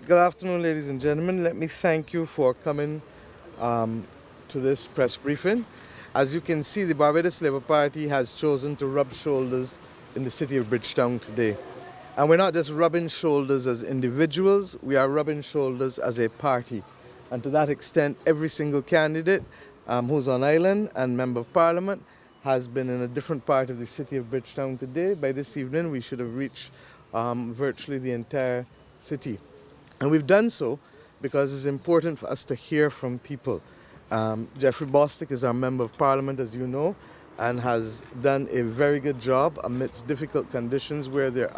Good afternoon, ladies and gentlemen. Let me thank you for coming to this press briefing. As you can see, the Barbados Labour Party has chosen to rub shoulders in the city of Bridgetown today. And we're not just rubbing shoulders as individuals, we are rubbing shoulders as a party. And to that extent, every single candidate who's on island and Member of Parliament has been in a different part of the city of Bridgetown today. By this evening, we should have reached virtually the entire city. And we've done so because it's important for us to hear from people. Jeffrey Bostic is our Member of Parliament, as you know, and has done a very good job amidst difficult conditions where there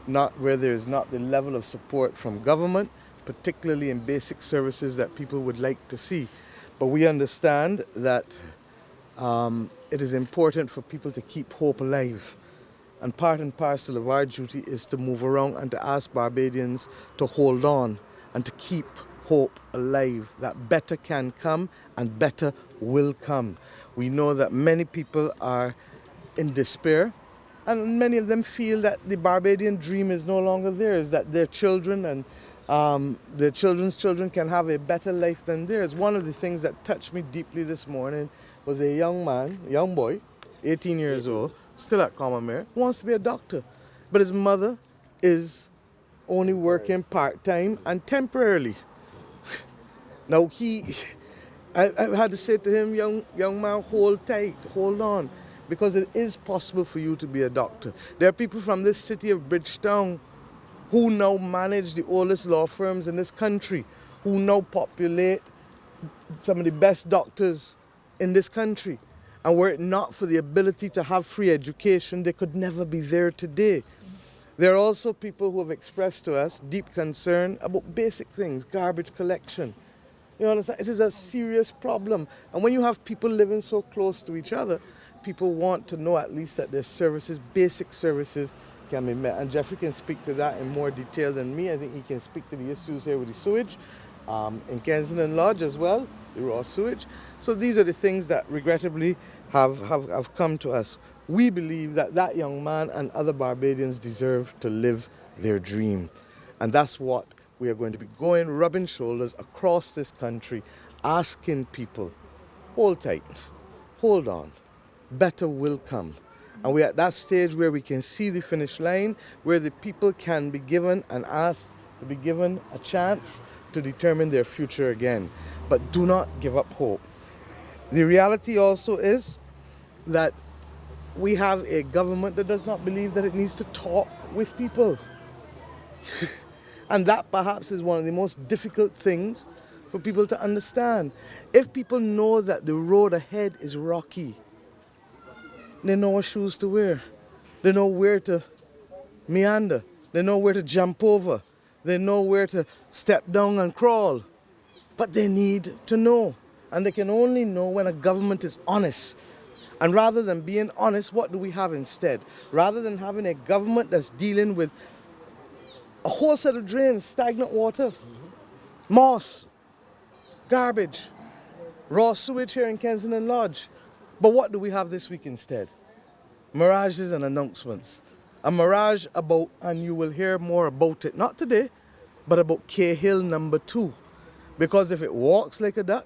is not the level of support from government, particularly in basic services that people would like to see. But we understand that it is important for people to keep hope alive. And part and parcel of our duty is to move around and to ask Barbadians to hold on and to keep hope alive, that better can come and better will come. We know that many people are in despair, and many of them feel that the Barbadian dream is no longer theirs, that their children and their children's children can have a better life than theirs. One of the things that touched me deeply this morning was a young boy, 18 years old, still at Commonwealth, who wants to be a doctor. But his mother is only working part-time and temporarily. Now I had to say to him, young man, hold tight, hold on, because it is possible for you to be a doctor. There are people from this city of Bridgetown who now manage the oldest law firms in this country, who now populate some of the best doctors in this country. And were it not for the ability to have free education, they could never be there today. There are also people who have expressed to us deep concern about basic things, garbage collection. You understand? It is a serious problem. And when you have people living so close to each other, people want to know at least that their services, basic services, can be met. And Jeffrey can speak to that in more detail than me. I think he can speak to the issues here with the sewage in Kensington Lodge as well, the raw sewage. So these are the things that regrettably have come to us. We believe that that young man and other Barbadians deserve to live their dream. And that's what we are going to be going, rubbing shoulders across this country, asking people, hold tight, hold on, better will come. And we're at that stage where we can see the finish line, where the people can be given and asked to be given a chance to determine their future again. But do not give up hope. The reality also is that we have a government that does not believe that it needs to talk with people. And that perhaps is one of the most difficult things for people to understand. If people know that the road ahead is rocky, they know what shoes to wear. They know where to meander. They know where to jump over. They know where to step down and crawl. But they need to know. And they can only know when a government is honest. And rather than being honest, what do we have instead? Rather than having a government that's dealing with a whole set of drains, stagnant water, moss, garbage, raw sewage here in Kensington Lodge. But what do we have this week instead? Mirages and announcements. A mirage about, and you will hear more about it, not today, but about Cahill number 2. Because if it walks like a duck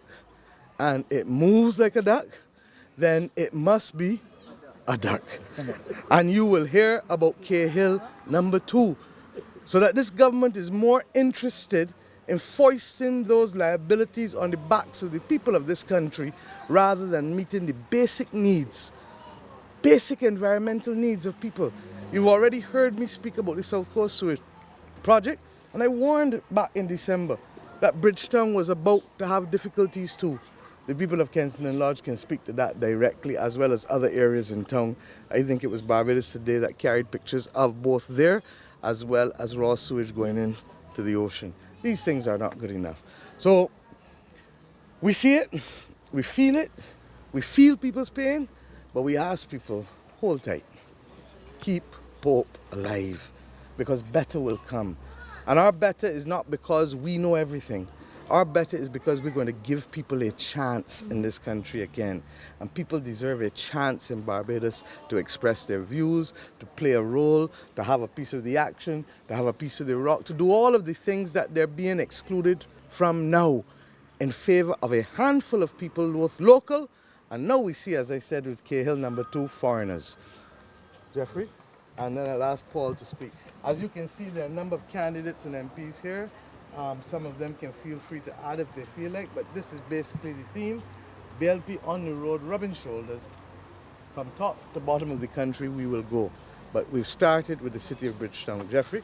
and it moves like a duck, then it must be a duck. And you will hear about Cahill number 2. So that this government is more interested in foisting those liabilities on the backs of the people of this country rather than meeting the basic needs, basic environmental needs of people. You've already heard me speak about the South Coast Sewage Project, and I warned back in December that Bridgetown was about to have difficulties too. The people of Kensington Lodge can speak to that directly, as well as other areas in town. I think it was Barbados Today that carried pictures of both there as well as raw sewage going into the ocean. These things are not good enough. So we see it, we feel people's pain, but we ask people, hold tight, keep hope alive, because better will come. And our better is not because we know everything. Our better is because we're going to give people a chance in this country again. And people deserve a chance in Barbados to express their views, to play a role, to have a piece of the action, to have a piece of the rock, to do all of the things that they're being excluded from now in favor of a handful of people, both local, and now we see, as I said with Cahill number 2, foreigners. Jeffrey, and then I'll ask Paul to speak. As you can see, there are a number of candidates and MPs here. Some of them can feel free to add if they feel like, but this is basically the theme. BLP on the road, rubbing shoulders. From top to bottom of the country, we will go. But we've started with the City of Bridgetown. Jeffrey?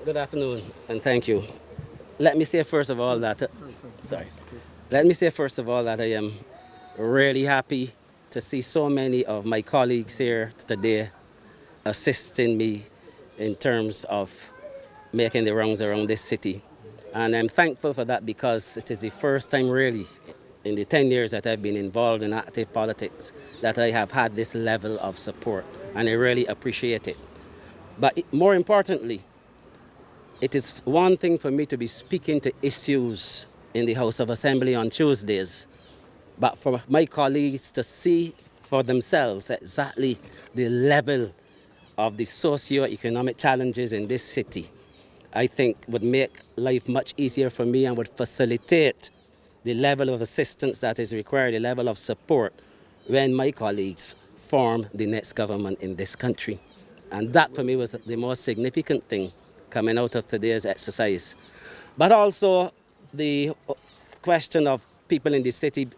Good afternoon, and thank you. Let me say first of all that, Let me say first of all that I am really happy to see so many of my colleagues here today assisting me in terms of making the rounds around this city. And I'm thankful for that because it is the first time really in the 10 years that I've been involved in active politics that I have had this level of support, and I really appreciate it. But more importantly, it is one thing for me to be speaking to issues in the House of Assembly on Tuesdays, but for my colleagues to see for themselves exactly the level of the socio-economic challenges in this city, I think would make life much easier for me and would facilitate the level of assistance that is required, the level of support when my colleagues form the next government in this country. And that for me was the most significant thing coming out of today's exercise. But also the question of people in the city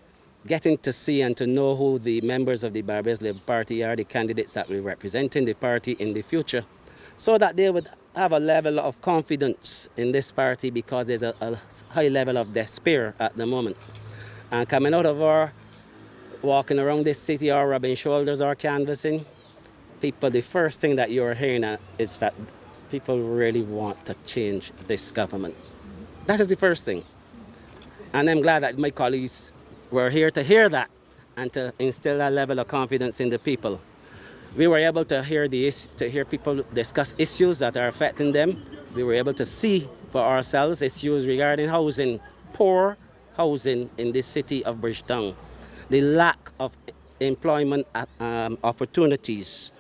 getting to see and to know who the members of the Barbados Labour Party are, the candidates that will represent in the party in the future, so that they would have a level of confidence in this party, because there's a high level of despair at the moment. And coming out of our walking around this city or rubbing shoulders or canvassing, people, the first thing that you're hearing is that people really want to change this government. That is the first thing. And I'm glad that my colleagues were here to hear that and to instill that level of confidence in the people. We were able to hear people discuss issues that are affecting them. We were able to see for ourselves issues regarding housing, poor housing in the city of Bridgetown, the lack of employment opportunities,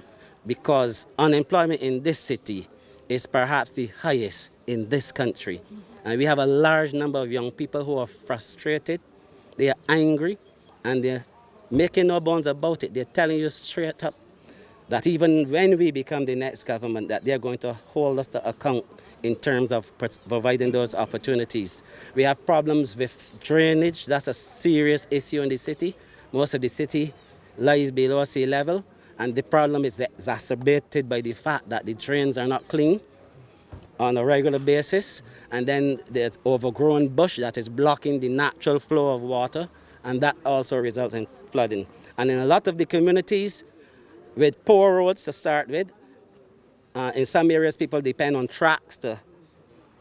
because unemployment in this city is perhaps the highest in this country. And we have a large number of young people who are frustrated, they are angry, and they're making no bones about it. They're telling you straight up that even when we become the next government, that they're going to hold us to account in terms of providing those opportunities. We have problems with drainage. That's a serious issue in the city. Most of the city lies below sea level, and the problem is exacerbated by the fact that the drains are not clean on a regular basis, and then there's overgrown bush that is blocking the natural flow of water, and that also results in flooding. And in a lot of the communities, with poor roads to start with, in some areas people depend on tracks to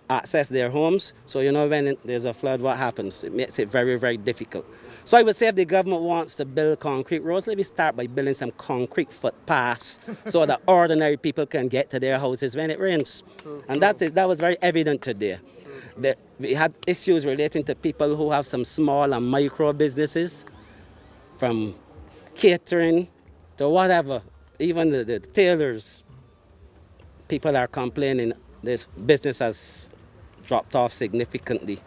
access their homes. So when there's a flood, what happens? It makes it very, very difficult. So I would say if the government wants to build concrete roads, let me start by building some concrete footpaths so that ordinary people can get to their houses when it rains. And that was very evident today. We had issues relating to people who have some small and micro businesses, from catering to whatever, even the tailors. People are complaining this business has dropped off significantly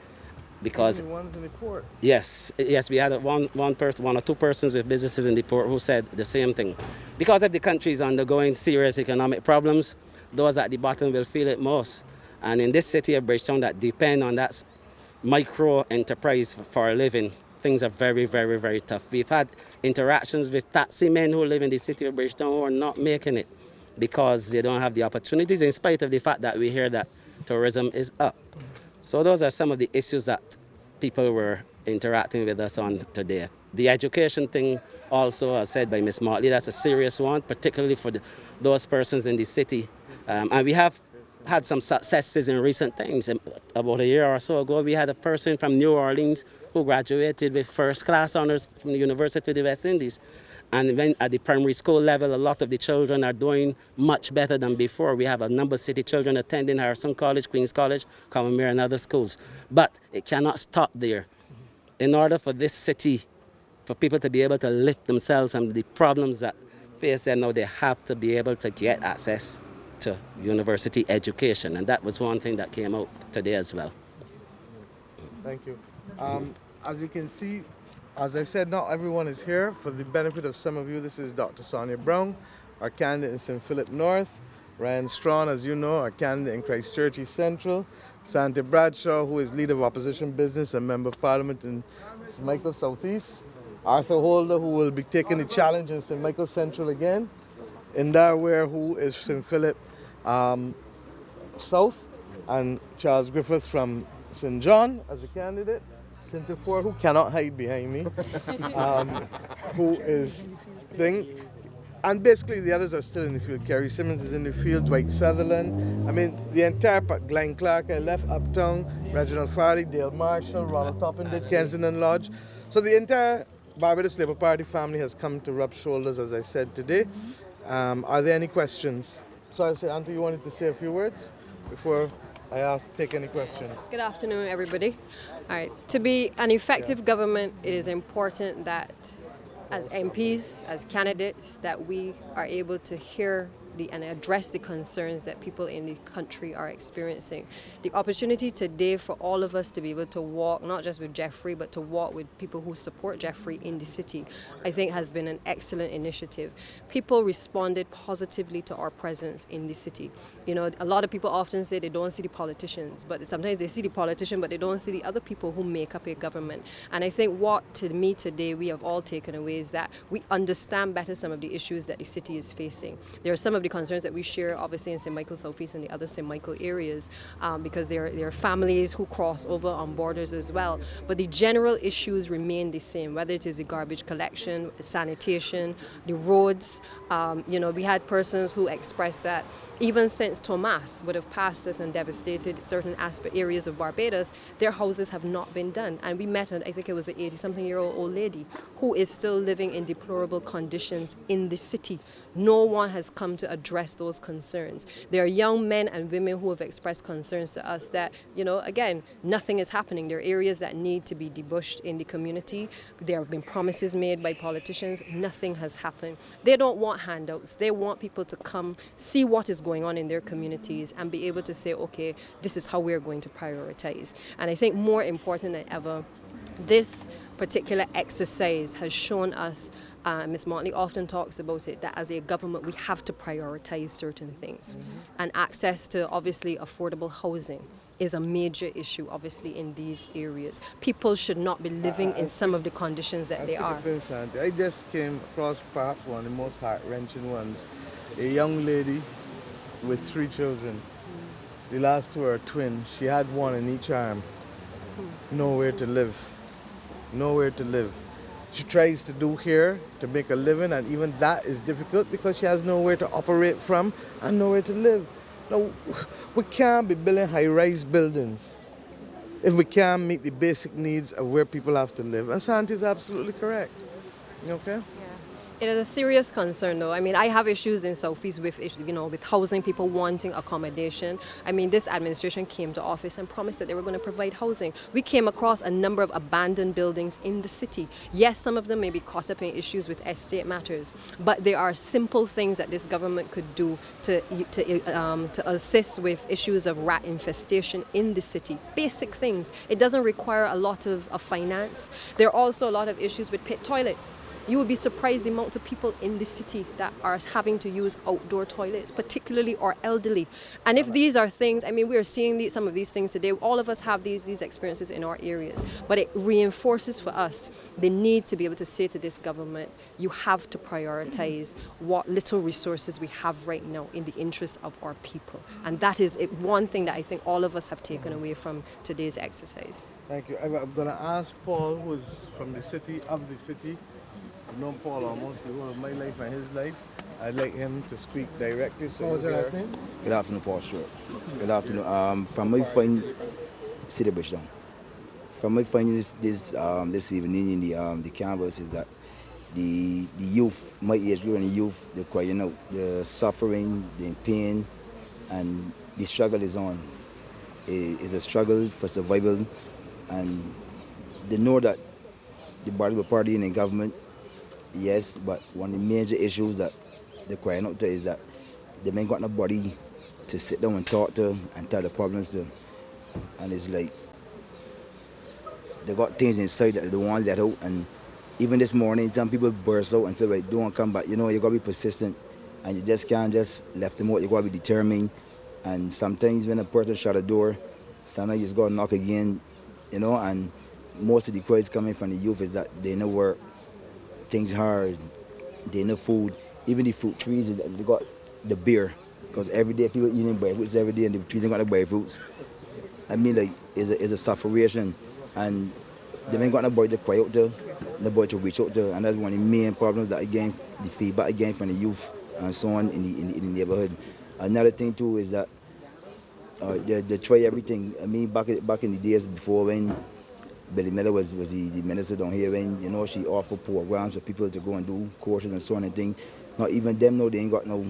because the ones in the port. Yes, we had one or two persons with businesses in the port who said the same thing. Because if the country is undergoing serious economic problems, those at the bottom will feel it most. And in this city of Bridgetown that depend on that micro enterprise for a living, things are very, very, very tough. We've had interactions with taxi men who live in the city of Bridgetown who are not making it because they don't have the opportunities, in spite of the fact that we hear that tourism is up. So those are some of the issues that people were interacting with us on today. The education thing also, as said by Ms. Motley, that's a serious one, particularly for those persons in the city. And we have had some successes in recent times. About a year or so ago, we had a person from New Orleans who graduated with first-class honors from the University of the West Indies. And when at the primary school level, a lot of the children are doing much better than before. We have a number of city children attending Harrison College, Queen's College, Commonwealth, and other schools. But it cannot stop there. In order for this city, for people to be able to lift themselves and the problems that face them now, they have to be able to get access to university education. And that was one thing that came out today as well. Thank you. As you can see, as I said, not everyone is here. For the benefit of some of you, this is Dr. Sonia Brown, our candidate in St. Philip North. Ryan Strawn, as you know, our candidate in Christchurch East Central. Santa Bradshaw, who is leader of opposition business and member of parliament in St. Michael Southeast. Arthur Holder, who will be taking the challenge in St. Michael Central again. Indar Ware, who is St. Philip South. And Charles Griffith from St. John as a candidate. Cynthia Ford, who cannot hide behind me, who is thing. And basically the others are still in the field. Kerry Simmons is in the field, Dwight Sutherland. I mean, the entire part, Glenn Clark, I left Uptown, Reginald Farley, Dale Marshall, Ronald Toppin did Kensington Lodge. So the entire Barbados Labour Party family has come to rub shoulders, as I said today. Are there any questions? Sorry, Anthony, you wanted to say a few words before I take any questions? Good afternoon, everybody. All right. To be an effective government, it is important that as MPs, as candidates, that we are able to hear and address the concerns that people in the country are experiencing. The opportunity today for all of us to be able to walk, not just with Jeffrey, but to walk with people who support Jeffrey in the city, I think has been an excellent initiative. People responded positively to our presence in the city. You know, a lot of people often say they don't see the politicians, but sometimes they see the politician, but they don't see the other people who make up a government. And I think what, to me today, we have all taken away is that we understand better some of the issues that the city is facing. There are some of the concerns that we share, obviously, in St. Michael Southeast and the other St. Michael areas, because there are families who cross over on borders as well. But the general issues remain the same, whether it is the garbage collection, sanitation, the roads. We had persons who expressed that even since Tomas would have passed us and devastated certain areas of Barbados, their houses have not been done. And we met, I think it was an 80-something-year-old old lady who is still living in deplorable conditions in the city. No one has come to address those concerns. There are young men and women who have expressed concerns to us that, again, nothing is happening. There are areas that need to be debushed in the community. There have been promises made by politicians. Nothing has happened. They don't want handouts. They want people to come see what is going on in their communities and be able to say, okay, this is how we're going to prioritize. And I think more important than ever, this particular exercise has shown us, Ms. Motley often talks about it, that as a government we have to prioritize certain things. And access to, obviously, affordable housing is a major issue, obviously, in these areas. People should not be living in some of the conditions that they are. I just came across perhaps one of the most heart-wrenching ones. A young lady with 3 children. The last 2 are twins. She had one in each arm. Nowhere to live. Nowhere to live. She tries to do here to make a living, and even that is difficult because she has nowhere to operate from and nowhere to live. Now, we can't be building high-rise buildings if we can't meet the basic needs of where people have to live. And Santi is absolutely correct. Okay? It is a serious concern, though. I mean, I have issues in Southeast with housing, people wanting accommodation. I mean, this administration came to office and promised that they were going to provide housing. We came across a number of abandoned buildings in the city. Yes, some of them may be caught up in issues with estate matters, but there are simple things that this government could do to assist with issues of rat infestation in the city. Basic things. It doesn't require a lot of finance. There are also a lot of issues with pit toilets. You would be surprised the amount of people in the city that are having to use outdoor toilets, particularly our elderly. And if these are things, I mean, we are seeing some of these things today. All of us have these experiences in our areas. But it reinforces for us the need to be able to say to this government, you have to prioritize what little resources we have right now in the interest of our people. And that is one thing that I think all of us have taken away from today's exercise. Thank you. I'm going to ask Paul, who is from the city. I've known Paul almost the whole of my life and his life. I'd like him to speak directly. So what was your last name? Good afternoon, Paul Stewart. Good afternoon. From my find City of Bridgetown. From my finding this evening in the canvas is that the youth, my age group and the youth, they're crying out. The suffering, the pain, and the struggle is on. It's a struggle for survival, and they know that the Barbados Labour Party in the government, yes, but one of the major issues that they're crying out to is that they ain't got nobody to sit down and talk to and tell the problems to. And it's like, they got things inside that they don't want to let out. And even this morning, some people burst out and say, right, don't come back. You know, you got to be persistent. And you just can't just left them out. You got to be determined. And sometimes when a person shut a door, sometimes you just got to knock again, you know. And most of the cries coming from the youth is that they know where things hard, they know food. Even the fruit trees, they got the beer. Because every day people eating breadfruits every day and the trees ain't got the breadfruits. I mean, like, it's a sufferation. And they ain't got nobody to cry out to, nobody to reach out to. And that's one of the main problems that again, the feedback again from the youth and so on in the neighborhood. Another thing too is that they try everything. I mean, back in the days before when Billy Miller was the minister down here, when, you know, she offered programs for people to go and do courses and so on and thing. Not even them know they ain't got no.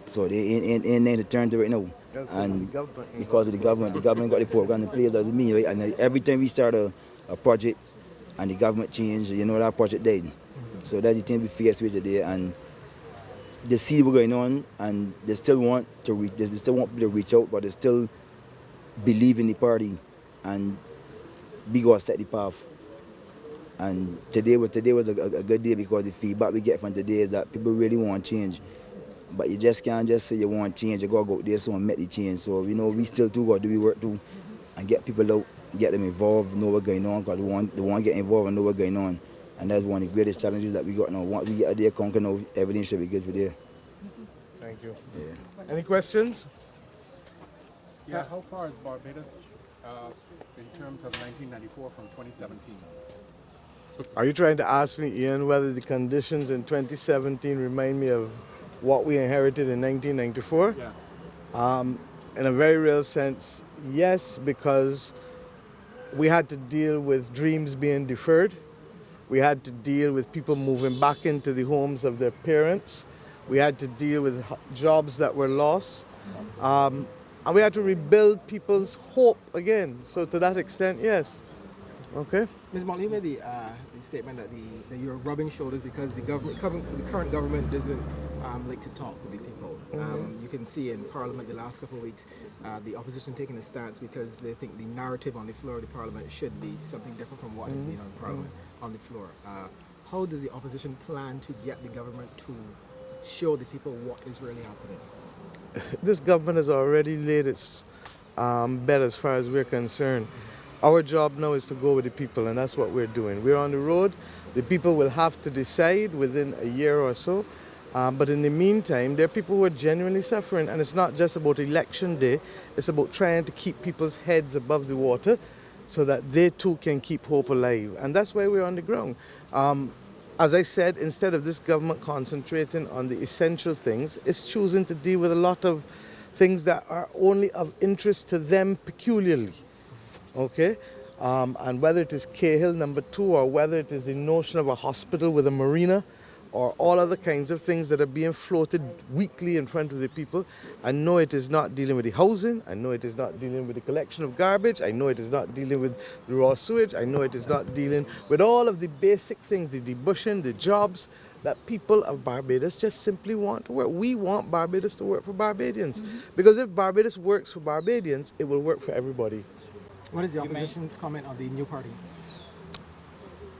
So they ain't to turn to right now. And because of the government got the program in place, doesn't mean, right? And every time we start a project and the government change, you know, that project died. So that's the thing we face with today. And they see what's going on, and they still want to reach. They still want people to reach out, but they still believe in the party, and we gotta set the path. And today was a good day because the feedback we get from today is that people really want change. But you just can't just say you want change. You gotta go out there so and make the change. So, you know, we still do gotta do the work too, and get people out, get them involved, know what's going on, because they want to get involved and know what's going on. And that's one of the greatest challenges that we got now. Once we get out there, conquer now, everything should be good for there. Thank you. Yeah. Any questions? Yeah, how far is Barbados in terms of 1994 from 2017? Are you trying to ask me, Ian, whether the conditions in 2017 remind me of what we inherited in 1994? Yeah. In a very real sense, yes, because we had to deal with dreams being deferred. We had to deal with people moving back into the homes of their parents. We had to deal with jobs that were lost. And we had to rebuild people's hope again. So to that extent, yes. Okay. Ms. Motley, you made the statement that you're rubbing shoulders because the current government doesn't like to talk with the people. You can see in Parliament the last couple of weeks, the opposition taking a stance because they think the narrative on the floor of the Parliament should be something different from what is being on Parliament on the floor. How does the opposition plan to get the government to show the people what is really happening? This government has already laid its bet as far as we're concerned. Our job now is to go with the people, and that's what we're doing. We're on the road. The people will have to decide within a year or so. But in the meantime, there are people who are genuinely suffering, and it's not just about election day. It's about trying to keep people's heads above the water so that they too can keep hope alive. And that's why we're on the ground. As I said, instead of this government concentrating on the essential things, it's choosing to deal with a lot of things that are only of interest to them peculiarly. Okay? And whether it is Cahill number 2 or whether it is the notion of a hospital with a marina or all other kinds of things that are being floated weekly in front of the people, I know it is not dealing with the housing, I know it is not dealing with the collection of garbage, I know it is not dealing with the raw sewage, I know it is not dealing with all of the basic things, the debushing, the jobs that people of Barbados just simply want to work. We want Barbados to work for Barbadians. Because if Barbados works for Barbadians, it will work for everybody. What is the opposition's comment on the new party?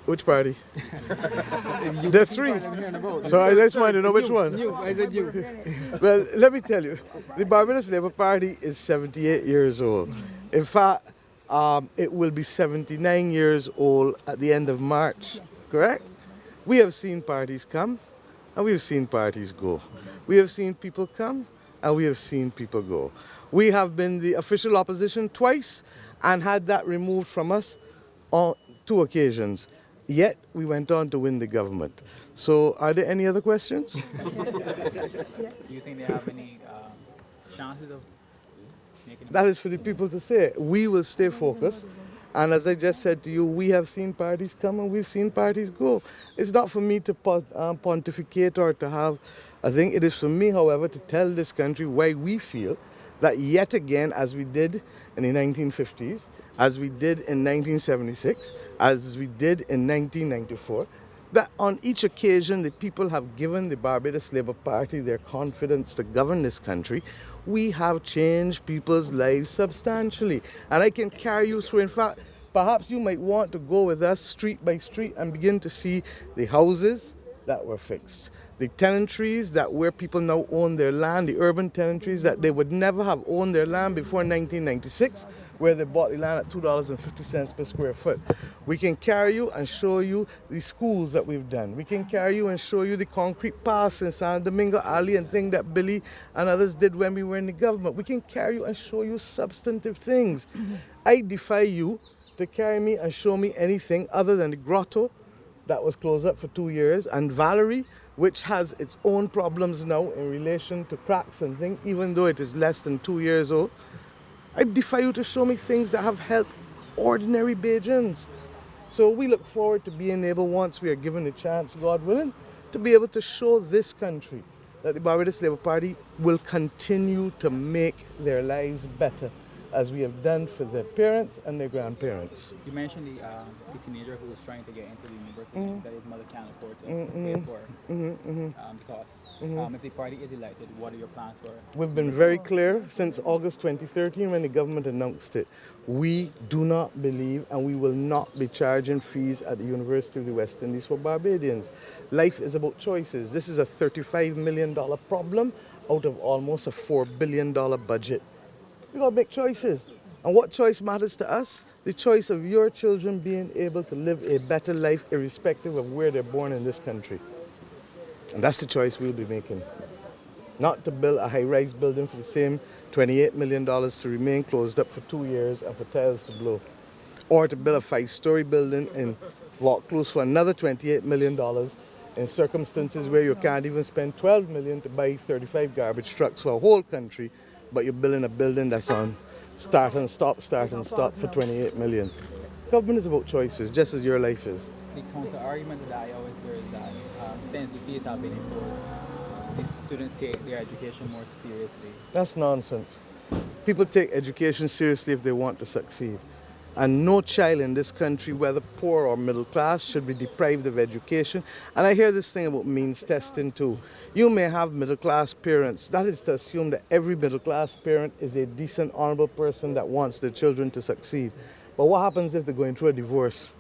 Which party? There are 3. So I just want to know which one. I said you. Well, let me tell you, the Barbados Labour Party is 78 years old. In fact, it will be 79 years old at the end of March, correct? We have seen parties come and we have seen parties go. We have seen people come and we have seen people go. We have been the official opposition twice and had that removed from us on 2 occasions. Yet we went on to win the government. So are there any other questions? Do you think they have any chances of making That is for the people to say. We will stay focused And as I just said to you, we have seen parties come and we've seen parties go. It's not for me to pontificate or to have I think it is for me, however, to tell this country why we feel that yet again, as we did in the 1950s, as we did in 1976, as we did in 1994, that on each occasion the people have given the Barbados Labour Party their confidence to govern this country. We have changed people's lives substantially. And I can carry you through. In fact, perhaps you might want to go with us street by street and begin to see the houses that were fixed, the tenantries that where people now own their land, the urban tenantries that they would never have owned their land before 1996, where they bought the land at $2.50 per square foot. We can carry you and show you the schools that we've done. We can carry you and show you the concrete paths in San Domingo Alley and things that Billy and others did when we were in the government. We can carry you and show you substantive things. I defy you to carry me and show me anything other than the grotto that was closed up for 2 years, and Valerie, which has its own problems now in relation to cracks and things, even though it is less than 2 years old. I defy you to show me things that have helped ordinary Bajans. So we look forward to being able, once we are given a chance, God willing, to be able to show this country that the Barbados Labour Party will continue to make their lives better, as we have done for their parents and their grandparents. You mentioned the teenager who was trying to get into the university that his mother can't afford to pay for the cost. If the party is elected, what are your plans for it? We've been very clear since August 2013 when the government announced it. We do not believe and we will not be charging fees at the University of the West Indies for Barbadians. Life is about choices. This is a $35 million problem out of almost a $4 billion budget. We gotta make choices. And what choice matters to us? The choice of your children being able to live a better life irrespective of where they're born in this country. And that's the choice we'll be making. Not to build a high-rise building for the same $28 million to remain closed up for 2 years and for tiles to blow. Or to build a 5-story building in Vaucluse for another $28 million in circumstances where you can't even spend $12 million to buy 35 garbage trucks for a whole country, but you're building a building that's on start and stop for 28 million. Government is about choices, just as your life is. The counter-argument that I always hear is that since the fees have been imposed, the students take their education more seriously. That's nonsense. People take education seriously if they want to succeed. And no child in this country, whether poor or middle class, should be deprived of education. And I hear this thing about means testing too. You may have middle class parents. That is to assume that every middle class parent is a decent, honorable person that wants their children to succeed. But what happens if they're going through a divorce?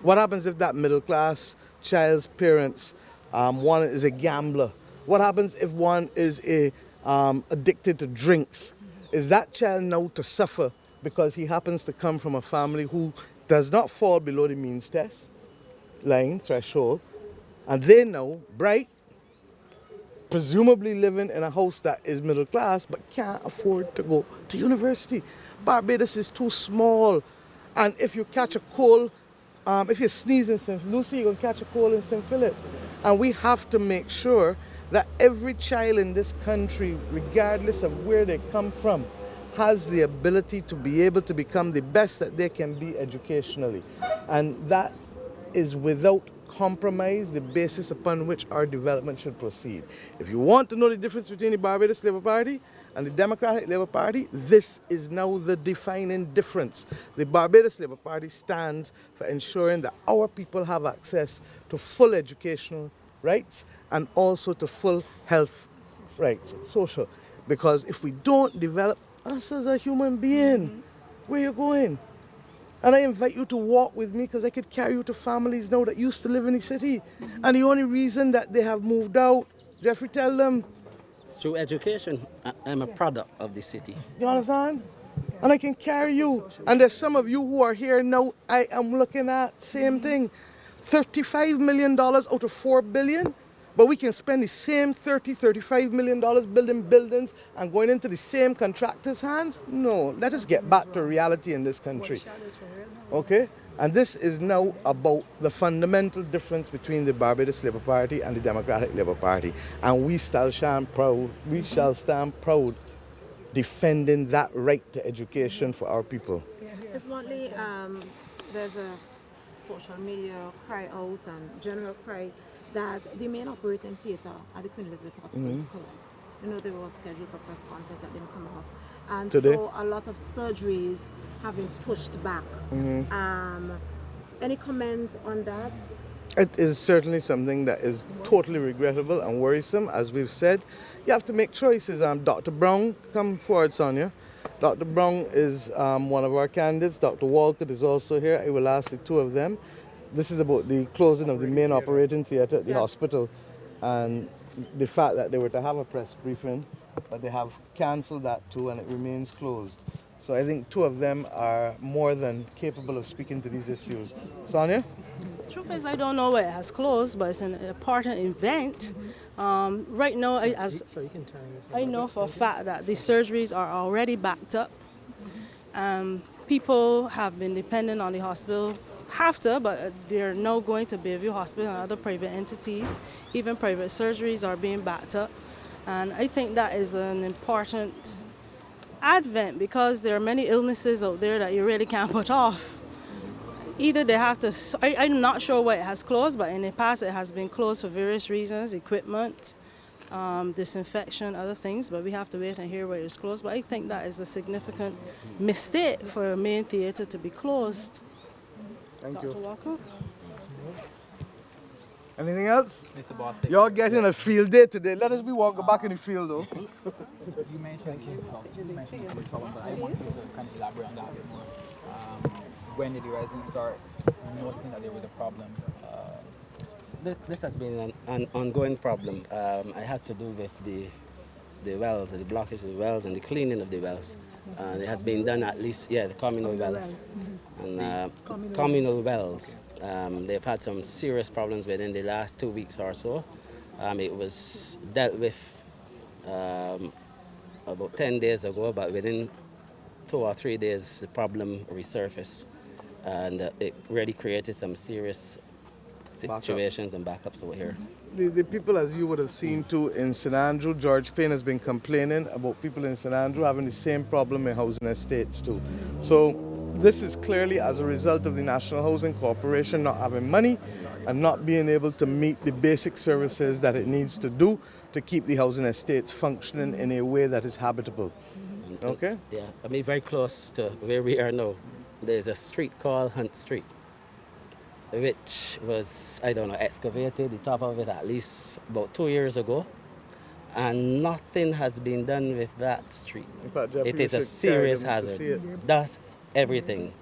What happens if that middle class child's parents, one is a gambler? What happens if one is addicted to drinks? Is that child now to suffer because he happens to come from a family who does not fall below the means test line threshold, and they now bright, presumably living in a house that is middle class but can't afford to go to university? Barbados is too small, and if you catch a cold, if you sneeze in St. Lucie, you're going to catch a cold in St. Philip. And we have to make sure that every child in this country, regardless of where they come from, has the ability to be able to become the best that they can be educationally. And that is without compromise the basis upon which our development should proceed. If you want to know the difference between the Barbados Labour Party and the Democratic Labour Party, this is now the defining difference. The Barbados Labour Party stands for ensuring that our people have access to full educational rights and also to full health rights, social. Because if we don't develop us as a human being, where you going? And I invite you to walk with me because I could carry you to families now that used to live in the city. And the only reason that they have moved out, Jeffrey, tell them. It's through education. I'm a product of the city. You understand? And I can carry you. And there's some of you who are here now, I am looking at same thing. $35 million out of $4 billion. But we can spend the same $35 million building buildings and going into the same contractors' hands? No, let us get back to reality in this country. Okay? And this is now about the fundamental difference between the Barbados Labour Party and the Democratic Labour Party. And we shall stand proud defending that right to education for our people. It's mostly there's a social media cry out and general cry that the main operating theatre at the Queen Elizabeth Hospital is closed. You know, they were scheduled for press conference that didn't come off. And Today? so a lot of surgeries have been pushed back. Any comment on that? It is certainly something that is totally regrettable and worrisome. As we've said, you have to make choices. Dr. Brown, come forward, Sonia. Dr. Brown is one of our candidates. Dr. Walcott is also here. I will ask the two of them. This is about the closing of the main operating theatre at the hospital and the fact that they were to have a press briefing, but they have cancelled that too and it remains closed. So I think two of them are more than capable of speaking to these issues. Sonia? Truth is, I don't know why it has closed, but it's an important event. Right now, I know for a fact that the surgeries are already backed up. People have been dependent on the hospital, but they're now going to Bayview Hospital and other private entities. Even private surgeries are being backed up. And I think that is an important advent because there are many illnesses out there that you really can't put off. Either they have to, I'm not sure why it has closed, but in the past it has been closed for various reasons, equipment, disinfection, other things, but we have to wait and hear why it's closed. But I think that is a significant mistake for a main theatre to be closed. Thank Dr. you. Walker? Anything else? Mr. Bostic. You're getting a field day today. Let us be walking back in the field though. You mentioned this problem, but I want you to kind of elaborate on that a bit more. When did the residents start noticing that there was a problem? This has been an ongoing problem. It has to do with the wells, the blockage of the wells and the cleaning of the wells. It has been done at least, the communal wells. And communal wells, they've had some serious problems within the last 2 weeks or so. It was dealt with about 10 days ago, but within 2 or 3 days the problem resurfaced. And it really created some serious situations and backups over here. The people, as you would have seen too, in St. Andrew, George Payne has been complaining about people in St. Andrew having the same problem in housing estates too. So this is clearly as a result of the National Housing Corporation not having money and not being able to meet the basic services that it needs to do to keep the housing estates functioning in a way that is habitable. Okay? Yeah, I mean very close to where we are now. There's a street called Hunt Street, which was, excavated, the top of it at least about 2 years ago. And nothing has been done with that street. In fact, Jeffrey, It is a serious hazard. That's everything.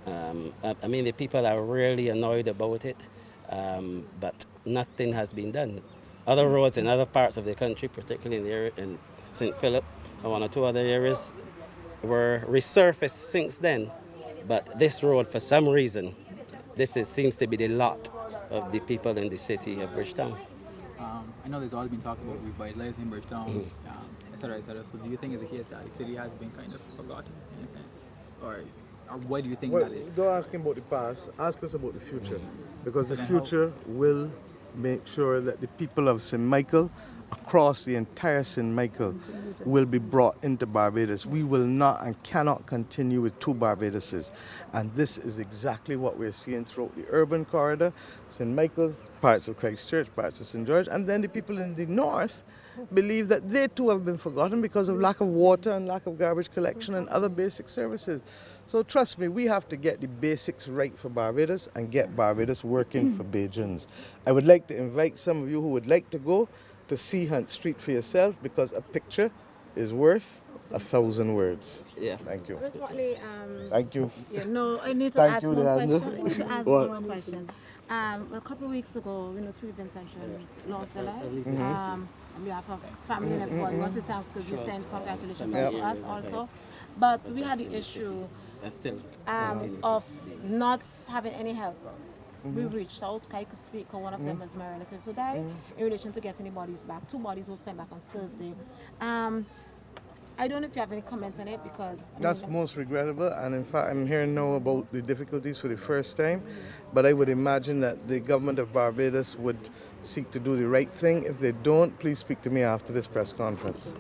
I mean, the people are really annoyed about it, but nothing has been done. Other roads in other parts of the country, particularly in the area in St. Philip and 1 or 2 other areas, were resurfaced since then. But this road, for some reason, seems to be the lot of the people in the city of Bridgetown. I know there's always been talk about revitalizing Bridgetown, et cetera, et cetera. So do you think it's the case that the city has been kind of forgotten in a sense? Or what do you think that is? Don't ask him about the past, ask us about the future. Because the future will make sure that the people of St. Michael, across the entire St. Michael, will be brought into Barbados. We will not and cannot continue with 2 Barbadoses. And this is exactly what we're seeing throughout the urban corridor, St. Michael's, parts of Christchurch, parts of St. George, and then the people in the north believe that they too have been forgotten because of lack of water and lack of garbage collection and other basic services. So trust me, we have to get the basics right for Barbados and get Barbados working for Bajans. I would like to invite some of you who would like to go to see Hunt Street for yourself, because a picture is worth 1,000 words. Yeah. Thank you. Thank you. Yeah, no, I need to Thank ask you, one Leandro. question. I need to ask What? one question. A couple of weeks ago, 3 Vincentians lost their lives. On behalf of family and everybody, I want to thank because you sent congratulations out to us also. But we had the issue of not having any help. We reached out, Kai could speak, or one of them was my relative who died, in relation to getting the bodies back. 2 bodies were sent back on Thursday. I don't know if you have any comments on it, because... That's most regrettable, and in fact I'm hearing now about the difficulties for the first time, but I would imagine that the government of Barbados would seek to do the right thing. If they don't, please speak to me after this press conference.